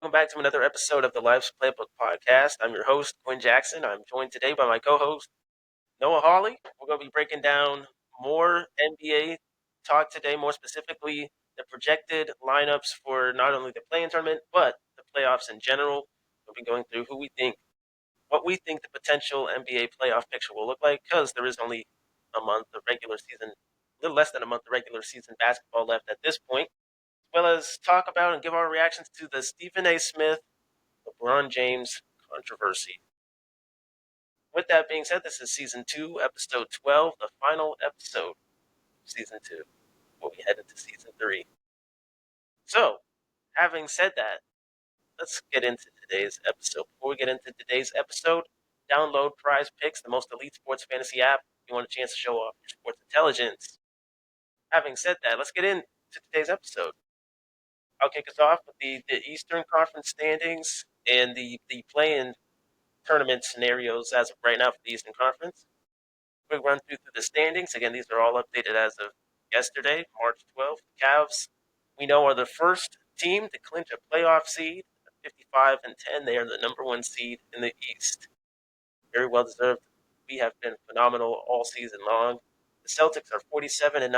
Welcome back to another episode of the Life's Playbook podcast. I'm your host, Quinn Jackson. I'm joined today by my co-host, Noah Hawley. We're going to be breaking down more NBA talk today, more specifically the projected lineups for not only the play-in tournament, but the playoffs in general. We'll be going through what we think the potential NBA playoff picture will look like, because there is only a month of regular season, a little less than a month of regular season basketball left at this point, as well as talk about and give our reactions to the Stephen A. Smith LeBron James controversy. With that being said, this is season 2, episode 12, the final episode of season 2. We'll be headed to season 3. So, having said that, let's get into today's episode. Before we get into today's episode, download Prize Picks, the most elite sports fantasy app. If you want a chance to show off your sports intelligence. Having said that, let's get into today's episode. I'll kick us off with the Eastern Conference standings and the play-in tournament scenarios as of right now for the Eastern Conference. We'll run through the standings. Again, these are all updated as of yesterday, March 12th. The Cavs, we know, are the first team to clinch a playoff seed, 55-10. They are the number one seed in the East. Very well deserved. We have been phenomenal all season long. The Celtics are 47-19.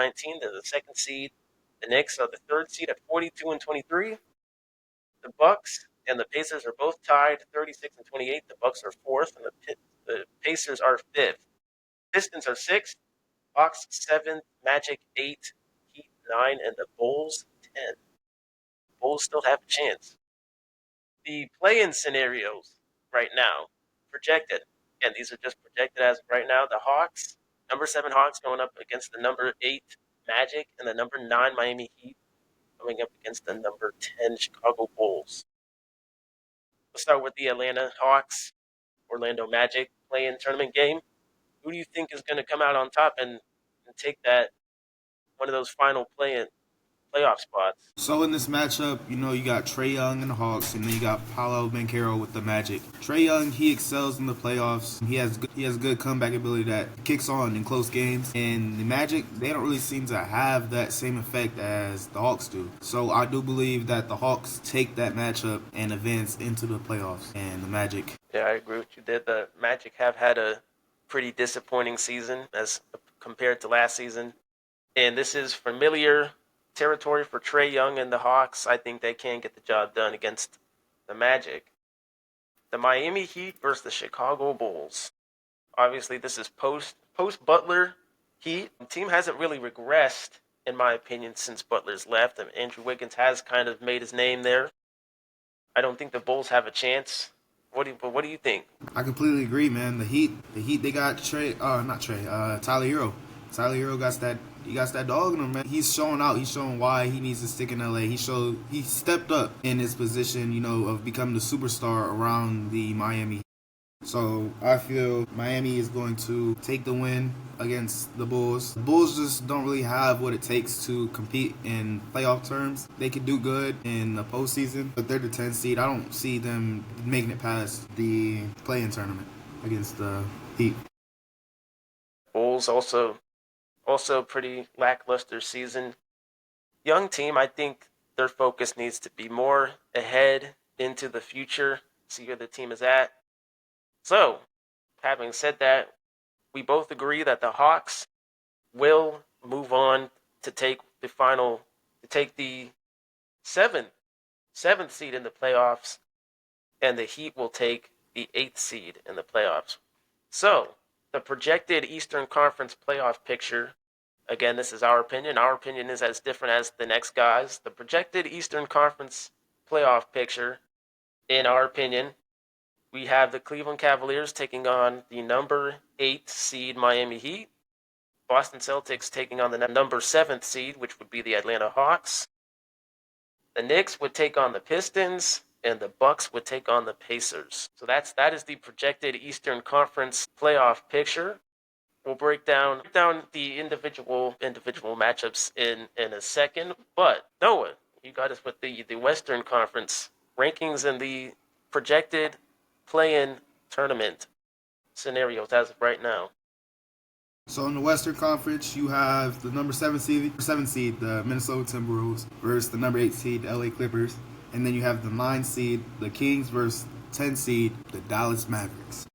They're the second seed. The Knicks are the third seed at 42-23. The Bucks and the Pacers are both tied, 36-28. The Bucks are fourth, and the Pacers are fifth. Pistons are sixth, Hawks seventh, Magic 8, Heat 9, and the Bulls 10. Bulls still have a chance. The play-in scenarios right now projected. Again, these are just projected as of right now. The Hawks, number 7 Hawks going up against the number 8 Magic, and the number 9 Miami Heat going up against the number 10 Chicago Bulls. Let's start with the Atlanta Hawks, Orlando Magic play-in tournament game. Who do you think is going to come out on top and take that one of those final play-in playoff spots? So in this matchup, you got Trae Young and the Hawks, and then you got Paolo Banchero with the Magic. Trae Young, he excels in the playoffs. He has good comeback ability that kicks on in close games. And the Magic, they don't really seem to have that same effect as the Hawks do. So I do believe that the Hawks take that matchup and advance into the playoffs. And the Magic. Yeah, I agree with you there. The Magic have had a pretty disappointing season as compared to last season. And this is familiar territory for Trae Young and the Hawks. I think they can get the job done against the Magic. The Miami Heat versus the Chicago Bulls. Obviously, this is post Butler Heat. The team hasn't really regressed, in my opinion, since Butler's left. And Andrew Wiggins has kind of made his name there. I don't think the Bulls have a chance. What do you think? I completely agree, man. The Heat, they got Tyler Hero. Tyler Hero got that dog in him, man. He's showing out. He's showing why he needs to stick in LA. He stepped up in his position, of becoming the superstar around the Miami Heat. So I feel Miami is going to take the win against the Bulls. The Bulls just don't really have what it takes to compete in playoff terms. They could do good in the postseason, but they're the 10th seed. I don't see them making it past the play-in tournament against the Heat. Bulls also pretty lackluster season. Young team, I think their focus needs to be more ahead into the future, see where the team is at. So, having said that, we both agree that the Hawks will move on to take the seventh seed in the playoffs, and the Heat will take the 8th seed in the playoffs. So, the projected Eastern Conference playoff picture, again, this is our opinion. Our opinion is as different as the next guys. The projected Eastern Conference playoff picture, in our opinion, we have the Cleveland Cavaliers taking on the number 8 seed Miami Heat. Boston Celtics taking on the number 7th seed, which would be the Atlanta Hawks. The Knicks would take on the Pistons, and the Bucks would take on the Pacers. So that is the projected Eastern Conference playoff picture. We'll break down the individual matchups in a second. But Noah, you got us with the Western Conference rankings and the projected play-in tournament scenarios as of right now. So in the Western Conference, you have the number 7 seed, the Minnesota Timberwolves, versus the number 8 seed, the LA Clippers. And then you have the 9 seed, the Kings, versus 10 seed, the Dallas Mavericks.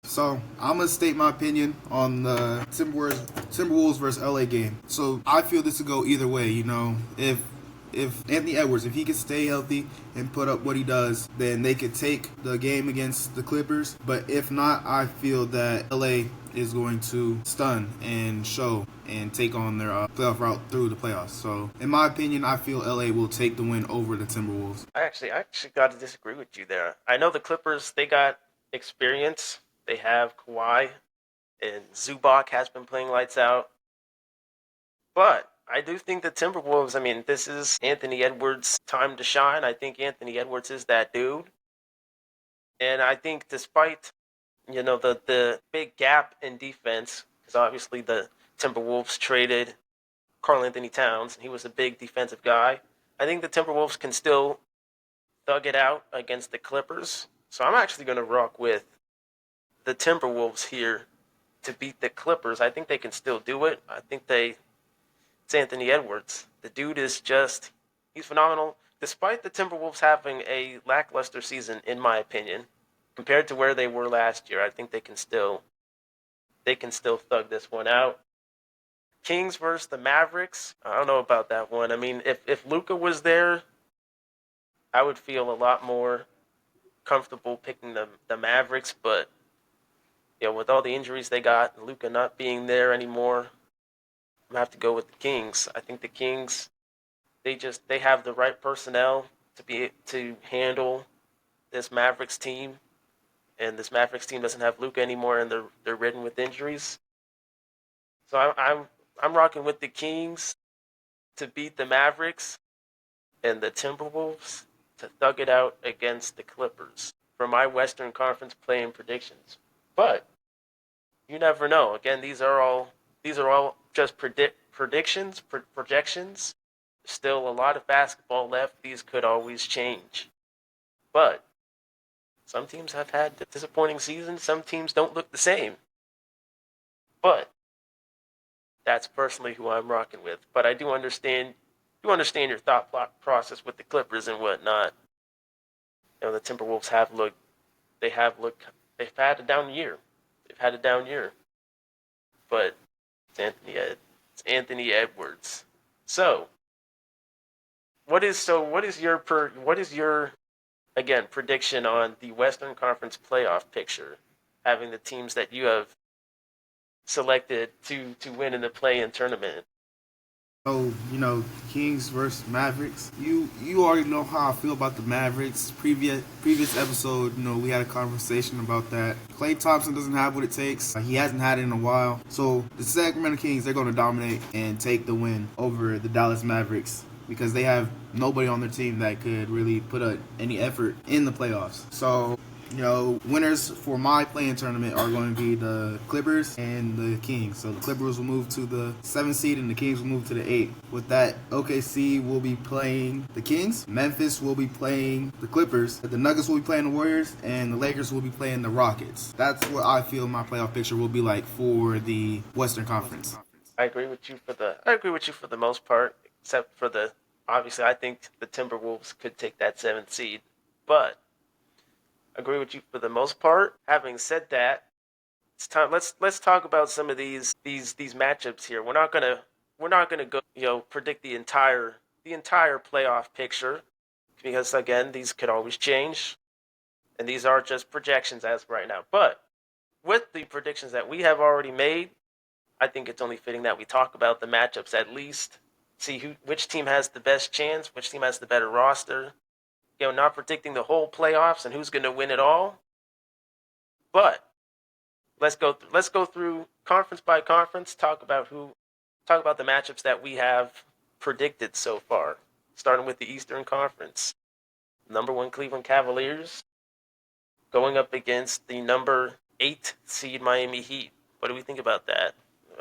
So I'm gonna state my opinion on the Timberwolves versus LA game. So I feel this will go either way. If Anthony Edwards, if he can stay healthy and put up what he does, then they could take the game against the Clippers. But if not, I feel that LA is going to stun and show and take on their playoff route through the playoffs. So in my opinion, I feel LA will take the win over the Timberwolves. I actually got to disagree with you there. I know the Clippers, they got experience. They have Kawhi, and Zubac has been playing lights out. But I do think the Timberwolves, I mean, this is Anthony Edwards' time to shine. I think Anthony Edwards is that dude. And I think despite, the big gap in defense, because obviously the Timberwolves traded Karl Anthony Towns, and he was a big defensive guy. I think the Timberwolves can still thug it out against the Clippers. So I'm actually going to rock with the Timberwolves here to beat the Clippers. I think they can still do it. It's Anthony Edwards. The dude is he's phenomenal. Despite the Timberwolves having a lackluster season, in my opinion, compared to where they were last year, I think they can still thug this one out. Kings versus the Mavericks. I don't know about that one. I mean, if Luka was there, I would feel a lot more comfortable picking the Mavericks, but with all the injuries they got, and Luka not being there anymore, I'm gonna have to go with the Kings. I think the Kings, they have the right personnel to handle this Mavericks team, and this Mavericks team doesn't have Luka anymore, and they're ridden with injuries. So I'm rocking with the Kings to beat the Mavericks, and the Timberwolves to thug it out against the Clippers for my Western Conference play-in predictions. But you never know. Again, these are all just predictions, projections. Still a lot of basketball left. These could always change. But some teams have had disappointing seasons. Some teams don't look the same. But that's personally who I'm rocking with. But I do understand your thought process with the Clippers and whatnot. The Timberwolves they've had a down year. They've had a down year. But it's Anthony Edwards. So, what is your again prediction on the Western Conference playoff picture, having the teams that you have selected to win in the play-in tournament? So, Kings versus Mavericks. You already know how I feel about the Mavericks. Previous episode, we had a conversation about that. Klay Thompson doesn't have what it takes. He hasn't had it in a while. So the Sacramento Kings, they're going to dominate and take the win over the Dallas Mavericks because they have nobody on their team that could really put any effort in the playoffs. So, winners for my play-in tournament are going to be the Clippers and the Kings. So the Clippers will move to the 7th seed and the Kings will move to the 8th. With that, OKC will be playing the Kings. Memphis will be playing the Clippers. The Nuggets will be playing the Warriors. And the Lakers will be playing the Rockets. That's what I feel my playoff picture will be like for the Western Conference. I agree with you for the most part, except for obviously I think the Timberwolves could take that 7th seed. But agree with you for the most part. Having said that, it's time. Let's talk about some of these matchups here. We're not gonna go predict the entire playoff picture because again these could always change, and these are just projections as of right now. But with the predictions that we have already made, I think it's only fitting that we talk about the matchups at least. See which team has the best chance, which team has the better roster. Not predicting the whole playoffs and who's going to win it all. But let's go through conference by conference, talk about the matchups that we have predicted so far. Starting with the Eastern Conference. Number 1 Cleveland Cavaliers going up against the number 8 seed Miami Heat. What do we think about that?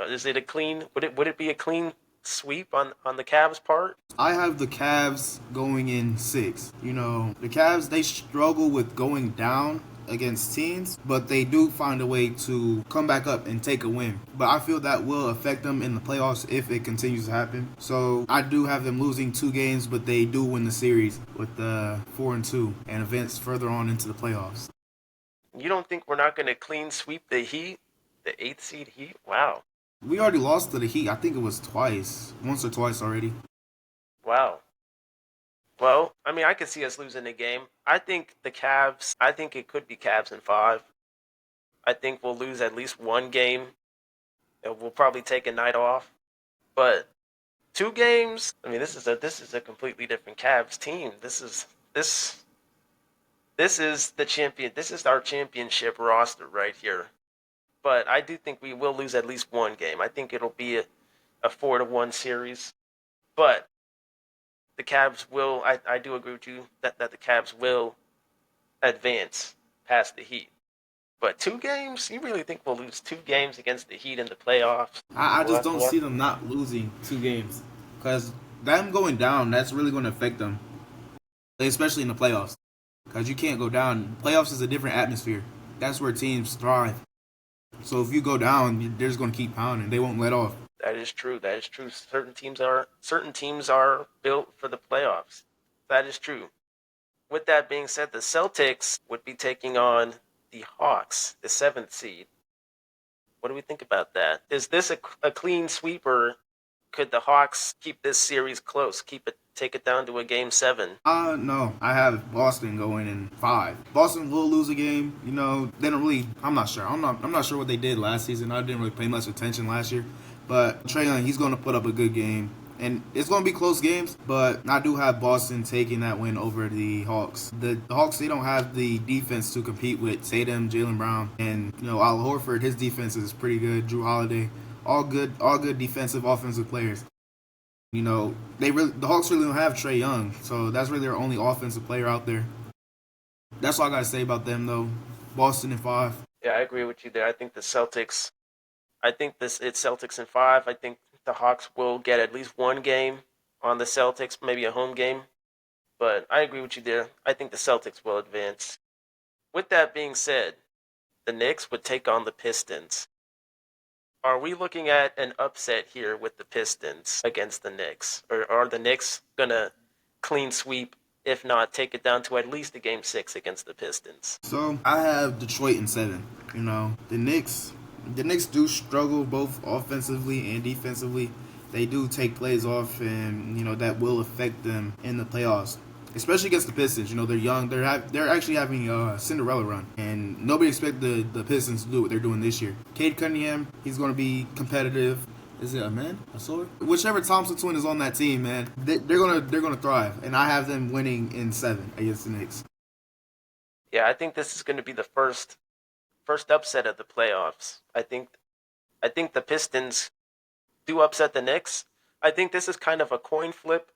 Is it a clean would it be a clean sweep on the Cavs' part? I have the Cavs going in 6. The Cavs, they struggle with going down against teams, but they do find a way to come back up and take a win. But I feel that will affect them in the playoffs if it continues to happen. So I do have them losing 2 games, but they do win the series with the 4-2 and advance further on into the playoffs. You don't think we're not going to clean sweep the Heat, the eighth seed Heat? Wow, We already lost to the Heat. I think it was twice, once or twice already. wow. Well, I mean, I could see us losing the game. I think the Cavs. I think it could be Cavs in five. I think we'll lose at least one game. And we'll probably take a night off. But 2 games. I mean, this is a completely different Cavs team. This this is the champion. This is our championship roster right here. But I do think we will lose at least one game. I think it'll be a 4-1 series. But the Cavs will. I do agree with you that the Cavs will advance past the Heat. But 2 games? You really think we'll lose 2 games against the Heat in the playoffs? I just What? don't What? see them not losing 2 games because them going down, that's really going to affect them, especially in the playoffs. Because you can't go down. Playoffs is a different atmosphere. That's where teams thrive. So if you go down, they're just going to keep pounding. They won't let off. That is true. That is true. Certain teams are built for the playoffs. That is true. With that being said, the Celtics would be taking on the Hawks, the seventh seed. What do we think about that? Is this a clean sweep, or could the Hawks keep this series close? Take it down to a game seven. No. I have Boston going in 5. Boston will lose a game. They don't really. I'm not sure. I'm not sure what they did last season. I didn't really pay much attention last year. But Trae Young, he's going to put up a good game. And it's going to be close games, but I do have Boston taking that win over the Hawks. The Hawks, they don't have the defense to compete with Tatum, Jaylen Brown, and Al Horford. His defense is pretty good. Drew Holiday, all good defensive, offensive players. The Hawks really don't have Trae Young, so that's really their only offensive player out there. That's all I gotta say about them, though. Boston in 5. Yeah, I agree with you there. I think the Celtics. I think it's Celtics in five. I think the Hawks will get at least one game on the Celtics, maybe a home game. But I agree with you there. I think the Celtics will advance. With that being said, the Knicks would take on the Pistons. Are we looking at an upset here with the Pistons against the Knicks? Or are the Knicks going to clean sweep, if not take it down to at least a game 6 against the Pistons? So I have Detroit in 7. The Knicks do struggle both offensively and defensively. They do take plays off, and that will affect them in the playoffs, especially against the Pistons. They're young. They're actually having a Cinderella run, and nobody expected the Pistons to do what they're doing this year. Cade Cunningham, he's going to be competitive. Is it a man? A sword? Whichever Thompson twin is on that team, man, they're gonna thrive, and I have them winning in 7 against the Knicks. Yeah, I think this is going to be the first upset of the playoffs. I think the Pistons do upset the Knicks. I think this is kind of a coin flip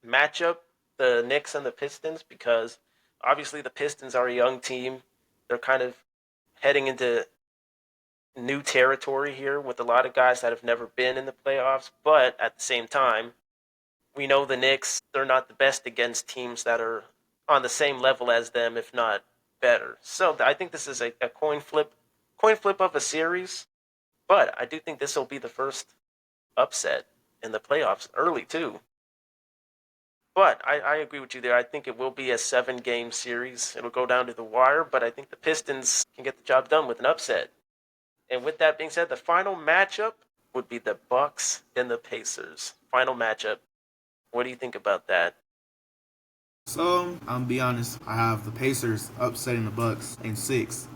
matchup, the Knicks and the Pistons, because obviously the Pistons are a young team. They're kind of heading into new territory here with a lot of guys that have never been in the playoffs. But at the same time, we know the Knicks, they're not the best against teams that are on the same level as them, if not better. So I think this is a coin flip of a series. But I do think this will be the first upset in the playoffs early too. But I agree with you there. I think it will be a 7 game series. It'll go down to the wire, but I think the Pistons can get the job done with an upset. And with that being said, the final matchup would be the Bucks and the Pacers. Final matchup. What do you think about that? So I'm be honest, I have the Pacers upsetting the Bucks in 6.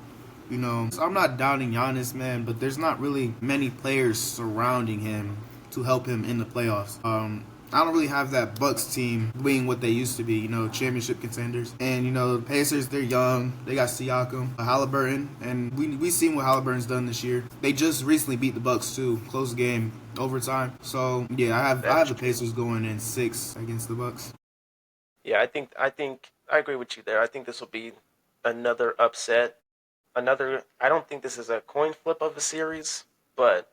So I'm not doubting Giannis, man, but there's not really many players surrounding him to help him in the playoffs. I don't really have that Bucks team being what they used to be, championship contenders. And the Pacers, they're young. They got Siakam, Halliburton, and we seen what Halliburton's done this year. They just recently beat the Bucks too, close game, overtime. So yeah, I have the Pacers going in 6 against the Bucks. Yeah, I think I agree with you there. I think this will be another upset. I don't think this is a coin flip of a series, but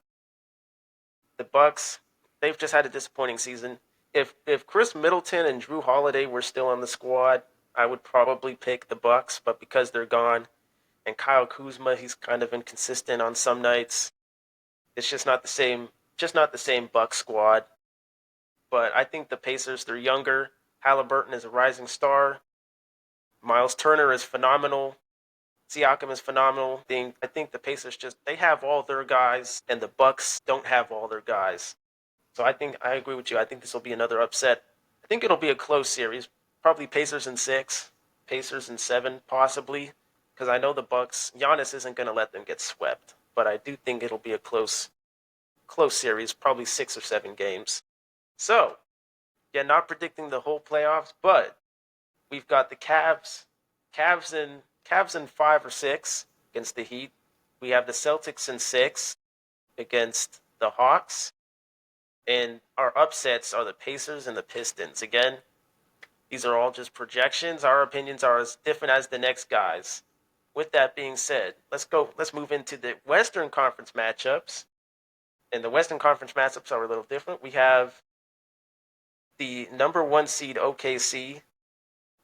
the Bucks, they've just had a disappointing season. If Chris Middleton and Drew Holiday were still on the squad, I would probably pick the Bucks, but because they're gone, And Kyle Kuzma, he's kind of inconsistent on some nights. It's just not the same Buck squad. But I think the Pacers, they're younger. Halliburton is a rising star. Miles Turner is phenomenal. Siakam is phenomenal. I think the Pacers they have all their guys, and the Bucks don't have all their guys. So I agree with you. I think this will be another upset. I think it'll be a close series. Probably Pacers in 6, Pacers in 7, possibly. Because I know the Bucks. Giannis isn't going to let them get swept, but I do think it'll be a close series. Probably 6 or 7 games. So yeah, not predicting the whole playoffs, but we've got the Cavs in 5 or 6 against the Heat. We have the Celtics in 6 against the Hawks. And our upsets are the Pacers and the Pistons. Again, these are all just projections. Our opinions are as different as the next guys. With that being said, let's move into the Western Conference matchups. And the Western Conference matchups are a little different. We have the number 1 seed OKC.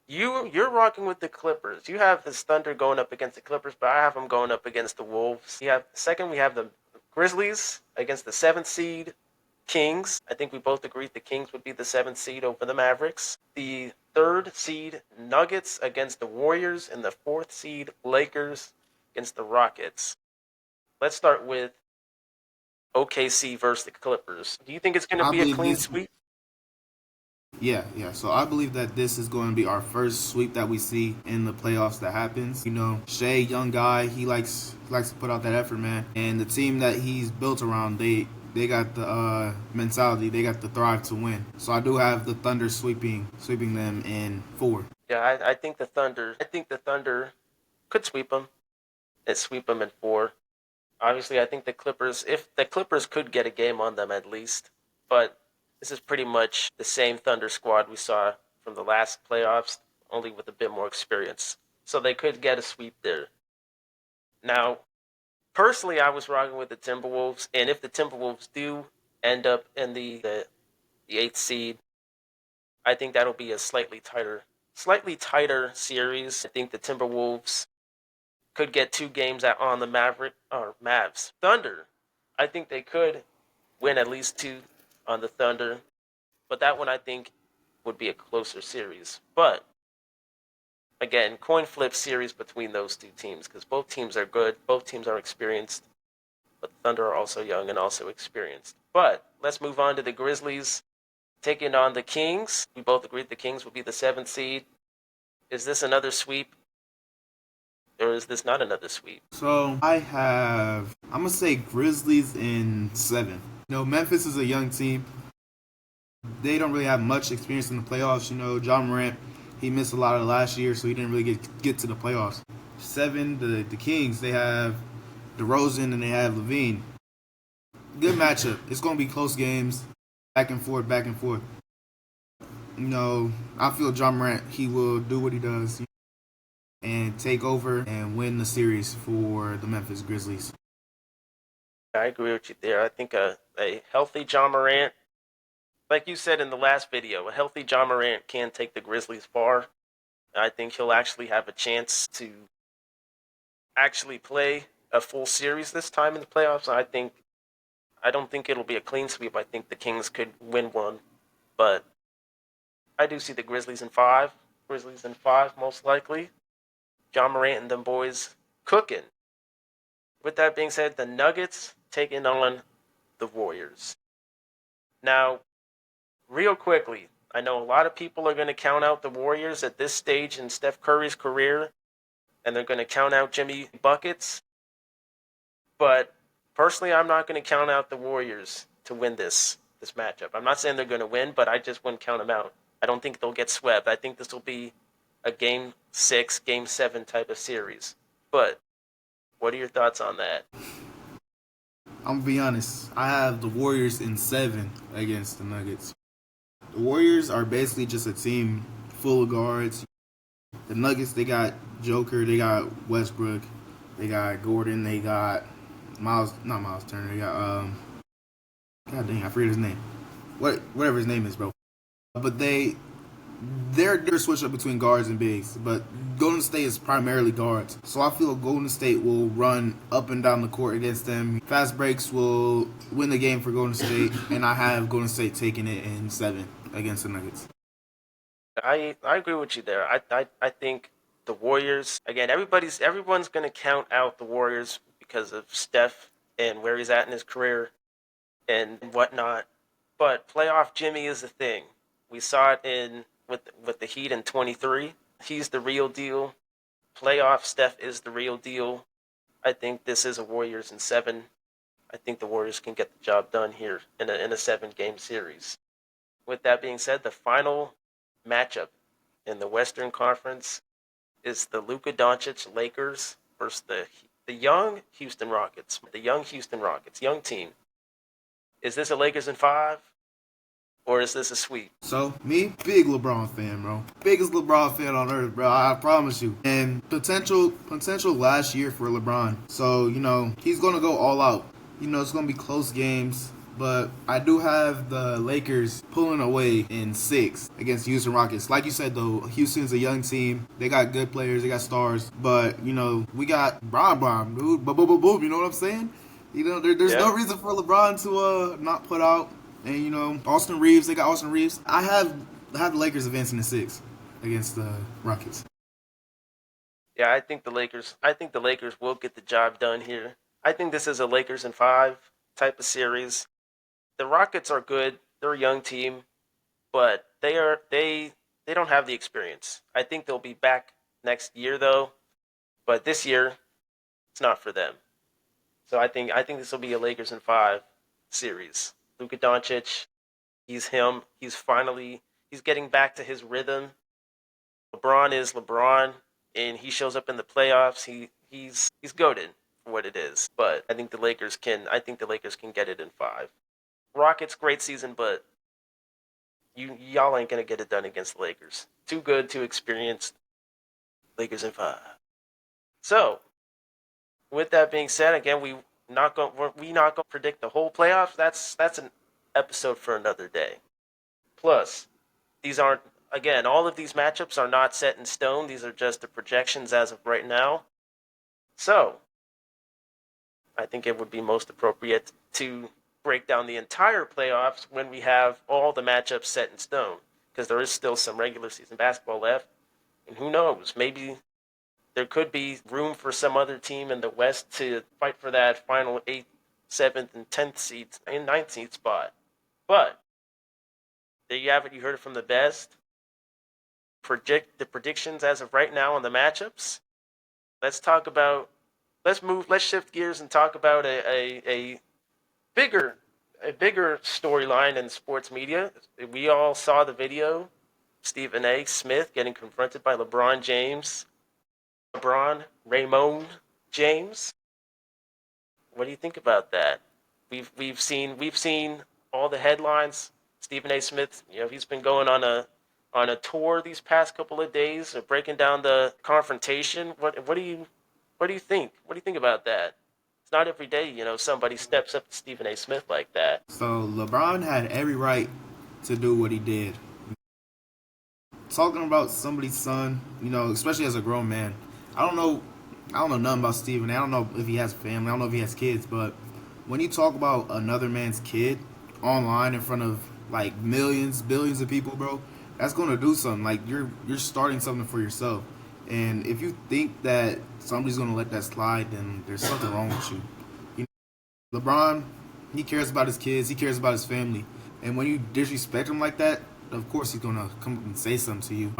You're rocking with the Clippers. You have this Thunder going up against the Clippers, but I have them going up against the Wolves. We have the Grizzlies against the 7th seed Kings. I think we both agreed the Kings would be the 7th seed over the Mavericks. The 3rd seed Nuggets against the Warriors, and the 4th seed Lakers against the Rockets. Let's start with OKC versus the Clippers. Do you think it's going to I be a believe clean this. sweep? Yeah. So I believe that this is going to be our first sweep that we see in the playoffs that happens. You know, Shea, young guy, he likes to put out that effort, man. And the team that he's built around, they got the mentality, they got the thrive to win. So I do have the Thunder sweeping them in 4. Yeah, I think the Thunder. I think the Thunder could sweep them. And sweep them in 4. Obviously, I think the Clippers. If the Clippers could get a game on them at least, but this is pretty much the same Thunder squad we saw from the last playoffs, only with a bit more experience. So they could get a sweep there. Now, personally, I was rocking with the Timberwolves, and if the Timberwolves do end up in the 8th seed, I think that'll be a slightly tighter series. I think the Timberwolves could get 2 games on the Mavs. Thunder, I think they could win at least 2 on the Thunder, but that one I think would be a closer series. But again, coin flip series between those 2 teams because both teams are good, both teams are experienced, but the Thunder are also young and also experienced. But let's move on to the Grizzlies taking on the Kings. We both agreed the Kings would be the 7th seed. Is this another sweep? Or is this not another sweep? So I'm gonna say Grizzlies in 7. You know, Memphis is a young team. They don't really have much experience in the playoffs. You know, John Morant, he missed a lot of last year, so he didn't really get to the playoffs. 7, the Kings, they have DeRozan and they have Levine. Good matchup. It's gonna be close games, back and forth, back and forth. You know, I feel John Morant, he will do what he does and take over and win the series for the Memphis Grizzlies. I agree with you there. I think a healthy John Morant, like you said in the last video, a healthy John Morant can take the Grizzlies far. I think he'll actually have a chance to actually play a full series this time in the playoffs. I don't think it'll be a clean sweep. I think the Kings could win one, but I do see the Grizzlies in 5. Grizzlies in 5 most likely. John Morant and them boys cooking. With that being said, the Nuggets taking on the Warriors. Now, real quickly, I know a lot of people are going to count out the Warriors at this stage in Steph Curry's career, and they're going to count out Jimmy Buckets. But personally, I'm not going to count out the Warriors to win this matchup. I'm not saying they're going to win, but I just wouldn't count them out. I don't think they'll get swept. I think this will be a Game 6, Game 7 type of series. But what are your thoughts on that? I'm gonna be honest. I have the Warriors in 7 against the Nuggets. The Warriors are basically just a team full of guards. The Nuggets, they got Joker, they got Westbrook, they got Gordon, they got not Miles Turner, they got God dang, I forget his name. Whatever his name is, bro. But they're switch up between guards and bigs, but Golden State is primarily guards. So I feel Golden State will run up and down the court against them. Fast breaks will win the game for Golden State, and I have Golden State taking it in 7 against the Nuggets. I agree with you there. I think the Warriors again. Everyone's going to count out the Warriors because of Steph and where he's at in his career and whatnot. But playoff Jimmy is the thing. We saw it in with the Heat in 23. He's the real deal. Playoff Steph is the real deal. I think this is a Warriors in 7. I think the Warriors can get the job done here in a 7-game series. With that being said, the final matchup in the Western Conference is the Luka Doncic Lakers versus the young Houston Rockets. The young Houston Rockets, young team. Is this a Lakers in 5? Or is this a sweep? So, me, big LeBron fan, bro. Biggest LeBron fan on earth, bro. I promise you. And potential last year for LeBron. So, he's going to go all out. It's going to be close games. But I do have the Lakers pulling away in 6 against Houston Rockets. Like you said, though, Houston's a young team. They got good players. They got stars. But, we got Bron, dude. Boom. You know what I'm saying? There's no reason for LeBron to not put out. And, Austin Reeves, they got Austin Reeves. I have the Lakers advancing to 6 against the Rockets. Yeah, I think the Lakers will get the job done here. I think this is a Lakers in 5 type of series. The Rockets are good. They're a young team, but they don't have the experience. I think they'll be back next year though, but this year it's not for them. So I think this will be a Lakers in 5 series. Luka Doncic, he's him. He's getting back to his rhythm. LeBron is LeBron, and he shows up in the playoffs. He's goated for what it is. But I think the Lakers can get it in 5. Rockets, great season, but y'all ain't gonna get it done against the Lakers. Too good, too experienced. Lakers in 5. So, with that being said, again, we not gonna predict the whole playoffs. That's an episode for another day. Plus, these aren't again. All of these matchups are not set in stone. These are just the projections as of right now. So, I think it would be most appropriate to break down the entire playoffs when we have all the matchups set in stone, because there is still some regular season basketball left, and who knows, maybe there could be room for some other team in the West to fight for that final 8th, 7th, and 10th seeds and 9th seed spot. But there you have it. You heard it from the best. Predict the predictions as of right now on the matchups. Let's shift gears and talk about a bigger storyline in sports media. We all saw the video. Stephen A. Smith getting confronted by LeBron Raymond James. What do you think about that? We've seen all the headlines. Stephen A. Smith, he's been going on a tour these past couple of days, breaking down the confrontation. What do you think? What do you think about that? It's not every day, somebody steps up to Stephen A. Smith like that. So LeBron had every right to do what he did. Talking about somebody's son, especially as a grown man. I don't know nothing about Stephen. I don't know if he has a family. I don't know if he has kids. But when you talk about another man's kid online in front of like millions, billions of people, bro, that's going to do something. Like you're starting something for yourself. And if you think that somebody's going to let that slide, then there's something wrong with you. LeBron, he cares about his kids. He cares about his family. And when you disrespect him like that, of course he's going to come up and say something to you.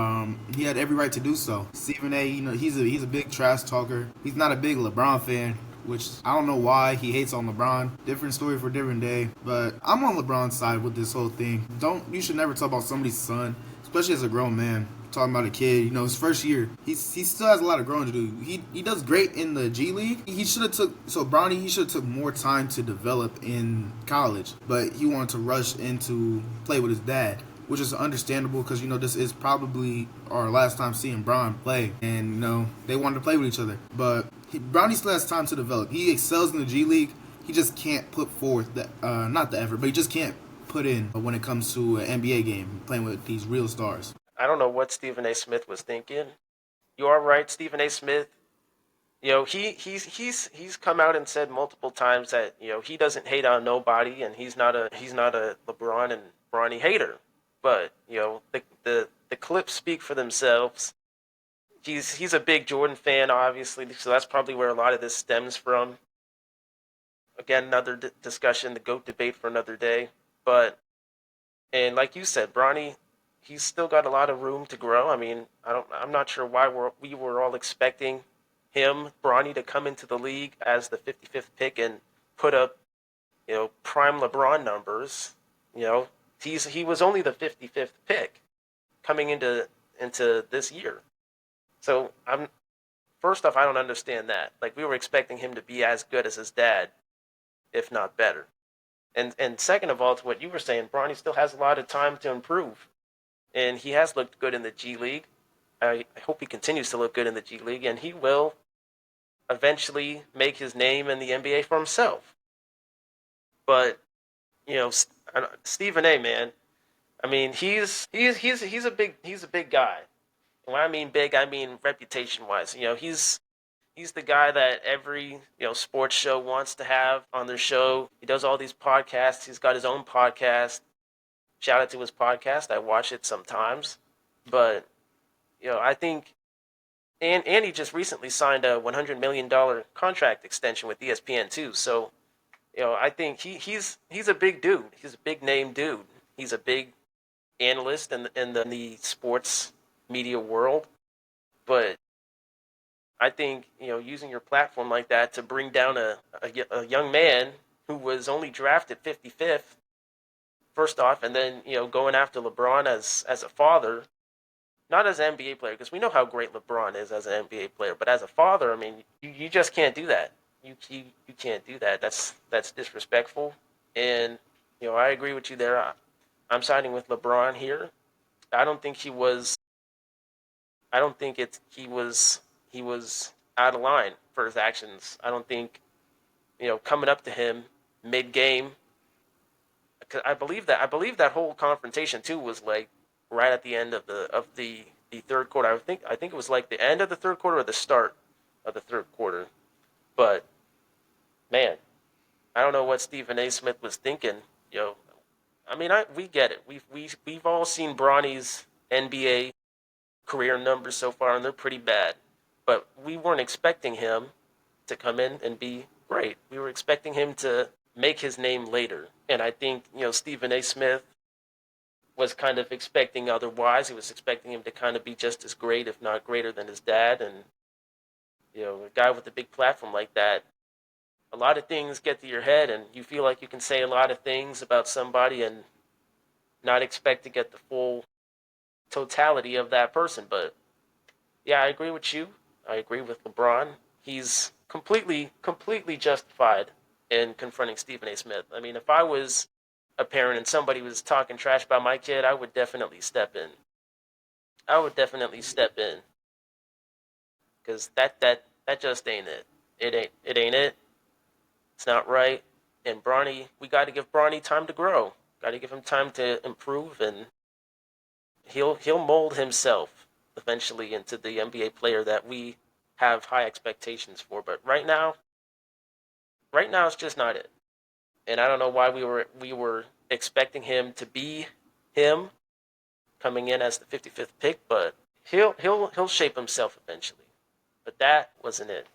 He had every right to do so. Stephen A., he's a big trash talker. He's not a big LeBron fan, which I don't know why he hates on LeBron. Different story for a different day. But I'm on LeBron's side with this whole thing. You should never talk about somebody's son, especially as a grown man. Talking about a kid, his first year. He still has a lot of growing to do. He does great in the G League. He should have took more time to develop in college, but he wanted to rush into play with his dad, which is understandable because this is probably our last time seeing Bron play, and they wanted to play with each other. But Bronny still has time to develop. He excels in the G League. He just can't put forth not the effort, but he just can't put in when it comes to an NBA game playing with these real stars. I don't know what Stephen A. Smith was thinking. You are right, Stephen A. Smith. He's come out and said multiple times that he doesn't hate on nobody, and he's not a LeBron and Bronny hater. But the clips speak for themselves. He's a big Jordan fan, obviously, so that's probably where a lot of this stems from. Again, another discussion, the GOAT debate for another day. But and like you said, Bronny, he's still got a lot of room to grow. I mean, I'm not sure why we were all expecting Bronny, to come into the league as the 55th pick and put up, prime LeBron numbers. You know, he was only the 55th pick coming into this year. So I'm first off, I don't understand that. Like, we were expecting him to be as good as his dad, if not better. And second of all, to what you were saying, Bronny still has a lot of time to improve, and he has looked good in the G League. I hope he continues to look good in the G League, and he will eventually make his name in the NBA for himself. But Stephen A. Man, I mean, he's a big guy. And when I mean big, I mean reputation wise. He's the guy that every sports show wants to have on their show. He does all these podcasts. He's got his own podcast. Shout out to his podcast. I watch it sometimes, but I think and he just recently signed a $100 million contract extension with ESPN too. So I think he's a big dude. He's a big name dude. He's a big analyst in the sports media world. But I think using your platform like that to bring down a young man who was only drafted 55th, first off, and then going after LeBron as a father, not as an NBA player, because we know how great LeBron is as an NBA player, but as a father, I mean, you just can't do that. You can't do that. That's disrespectful, and I agree with you there. I'm siding with LeBron here. I don't think he was. I don't think it's he was out of line for his actions. I don't think coming up to him mid game. I believe that whole confrontation too was like right at the end of the third quarter. I think it was like the end of the third quarter or the start of the third quarter. But man, I don't know what Stephen A. Smith was thinking. I mean, we get it. We've all seen Bronny's NBA career numbers so far, and they're pretty bad. But we weren't expecting him to come in and be great. We were expecting him to make his name later. And I think, Stephen A. Smith was kind of expecting otherwise. He was expecting him to kind of be just as great, if not greater than his dad. And, a guy with a big platform like that, a lot of things get to your head, and you feel like you can say a lot of things about somebody and not expect to get the full totality of that person. But yeah, I agree with you. I agree with LeBron. He's completely justified in confronting Stephen A. Smith. I mean, if I was a parent and somebody was talking trash about my kid, I would definitely step in. I would definitely step in because that just ain't it. It ain't it. It's not right. And Bronny, we got to give Bronny time to grow. Got to give him time to improve, and he'll mold himself eventually into the NBA player that we have high expectations for. But right now it's just not it. And I don't know why we were expecting him to be him coming in as the 55th pick, but he'll shape himself eventually. But that wasn't it.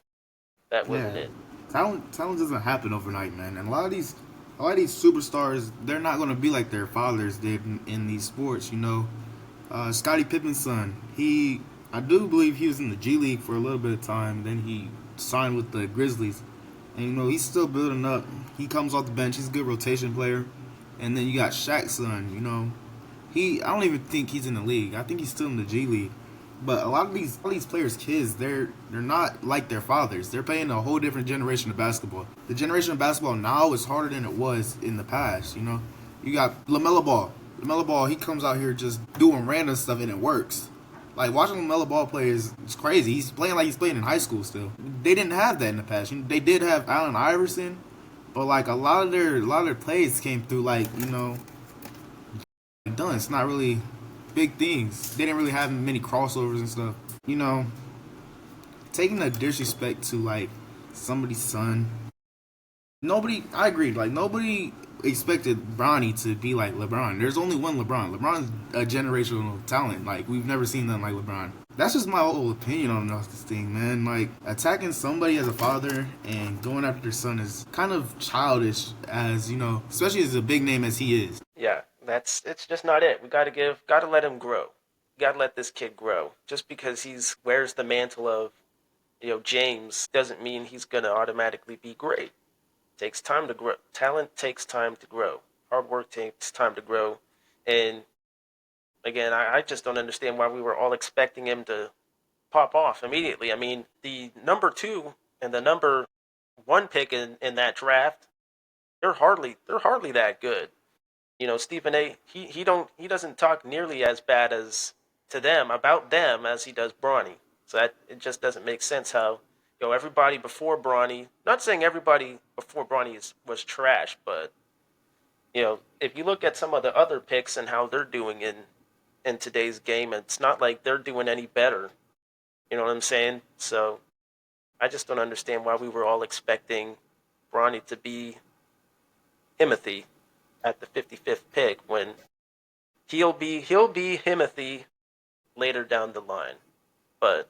That Yeah, wasn't it. talent doesn't happen overnight, man. And a lot of these superstars, they're not gonna be like their fathers did in these sports. Scottie Pippen's son, I do believe he was in the G League for a little bit of time. Then he signed with the Grizzlies, and he's still building up. He comes off the bench. He's a good rotation player. And then you got Shaq's son. I don't even think he's in the league. I think he's still in the G League. But a lot of these players' kids, they're not like their fathers. They're playing a whole different generation of basketball. The generation of basketball now is harder than it was in the past. You got LaMelo Ball. LaMelo Ball, he comes out here just doing random stuff and it works. Like, watching LaMelo Ball play is crazy. He's playing like he's playing in high school still. They didn't have that in the past. They did have Allen Iverson, but like a lot of their plays came through like done. It's not really big things. They didn't really have many crossovers and stuff. You know, taking a disrespect to like somebody's son. Nobody, I agreed. Like nobody expected Bronny to be like LeBron. There's only one LeBron. LeBron's a generational talent. Like we've never seen nothing like LeBron. That's just my whole opinion on this thing, man. Like attacking somebody as a father and going after their son is kind of childish, as you know, especially as a big name as he is. Yeah, it's just not it. We got to let him grow. Got to let this kid grow. Just because he's wears the mantle of, James doesn't mean he's going to automatically be great. Takes time to grow. Talent takes time to grow. Hard work takes time to grow. And again, I just don't understand why we were all expecting him to pop off immediately. I mean, the number two and the number one pick in that draft, they're hardly that good. Stephen A. He doesn't talk nearly as bad as to them about them as he does Bronny. So that it just doesn't make sense how everybody before Bronny. Not saying everybody before Bronny was trash, but if you look at some of the other picks and how they're doing in today's game, it's not like they're doing any better. You know what I'm saying? So I just don't understand why we were all expecting Bronny to be Timothy at the 55th pick when he'll be Timothy later down the line. But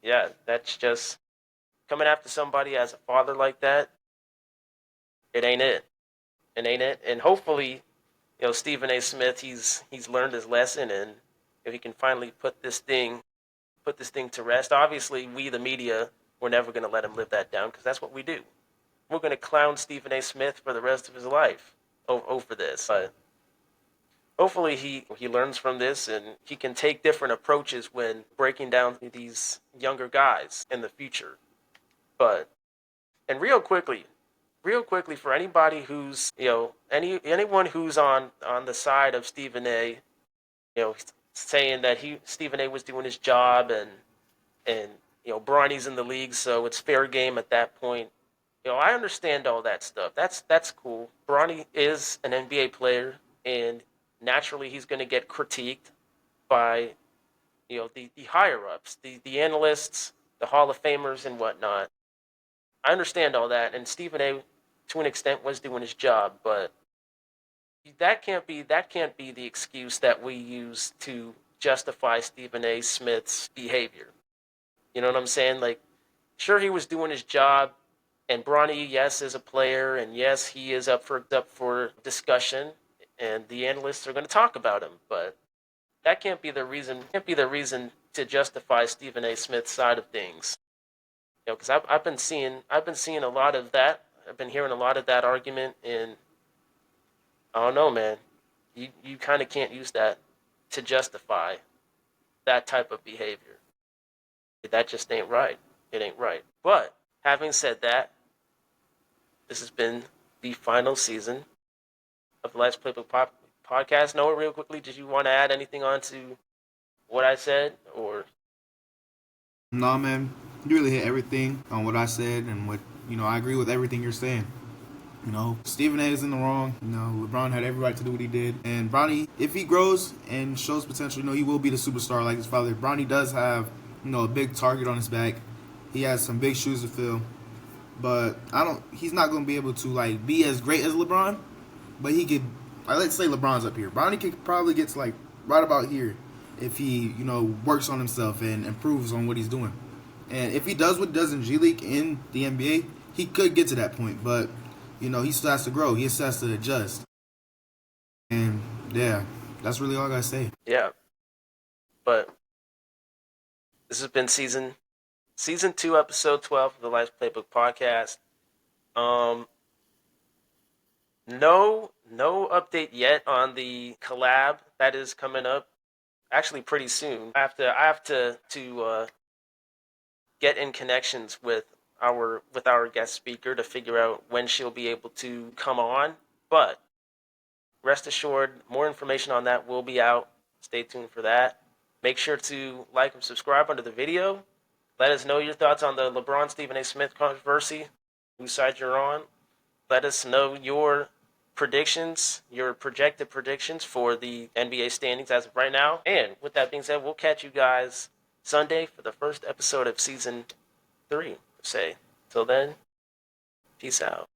yeah, that's just coming after somebody as a father like that. It ain't it. It ain't it. And hopefully, Stephen A. Smith, he's learned his lesson, and if he can finally put this thing to rest. Obviously, we the media, we're never going to let him live that down because that's what we do. We're going to clown Stephen A. Smith for the rest of his life over this. But hopefully he learns from this and he can take different approaches when breaking down these younger guys in the future. But and real quickly for anybody who's anyone who's on the side of Stephen A, saying that Stephen A was doing his job and Bronny's in the league, so it's fair game at that point. I understand all that stuff. That's cool. Bronny is an NBA player, and naturally he's going to get critiqued by the higher ups, the analysts, the Hall of Famers, and whatnot. I understand all that, and Stephen A. to an extent was doing his job, but that can't be the excuse that we use to justify Stephen A. Smith's behavior. You know what I'm saying? Like, sure, he was doing his job, and Bronny, yes, is a player, and yes, he is up for discussion, and the analysts are going to talk about him. But that can't be the reason. Can't be the reason to justify Stephen A. Smith's side of things. Because I've been seeing a lot of that. I've been hearing a lot of that argument, and I don't know, man. You kind of can't use that to justify that type of behavior. That just ain't right. It ain't right. But having said that, this has been the final season of the Life's Playbook podcast. Noah, real quickly, did you want to add anything on to what I said? Or Nah, man, you really hit everything on what I said and what I agree with everything you're saying. Stephen A is in the wrong. LeBron had every right to do what he did. And Bronny, if he grows and shows potential, he will be the superstar like his father. Bronny does have, a big target on his back. He has some big shoes to fill. But he's not going to be able to, like, be as great as LeBron. But he could, let's say LeBron's up here. Bronny could probably get to, like, right about here if he, works on himself and improves on what he's doing. And if he does what he does in G League in the NBA, he could get to that point. But he still has to grow. He still has to adjust. And yeah, that's really all I gotta say. yeah, but this has been season 2, episode 12 of the Life's Playbook podcast. No update yet on the collab that is coming up. Actually, pretty soon. I have to get in connections with our guest speaker to figure out when she'll be able to come on. But rest assured, more information on that will be out. Stay tuned for that. Make sure to like and subscribe under the video. Let us know your thoughts on the LeBron Stephen A. Smith controversy, whose side you're on. Let us know your predictions, your projected predictions for the NBA standings as of right now. And with that being said, we'll catch you guys Sunday for the first episode of season 3. Say, till then, peace out.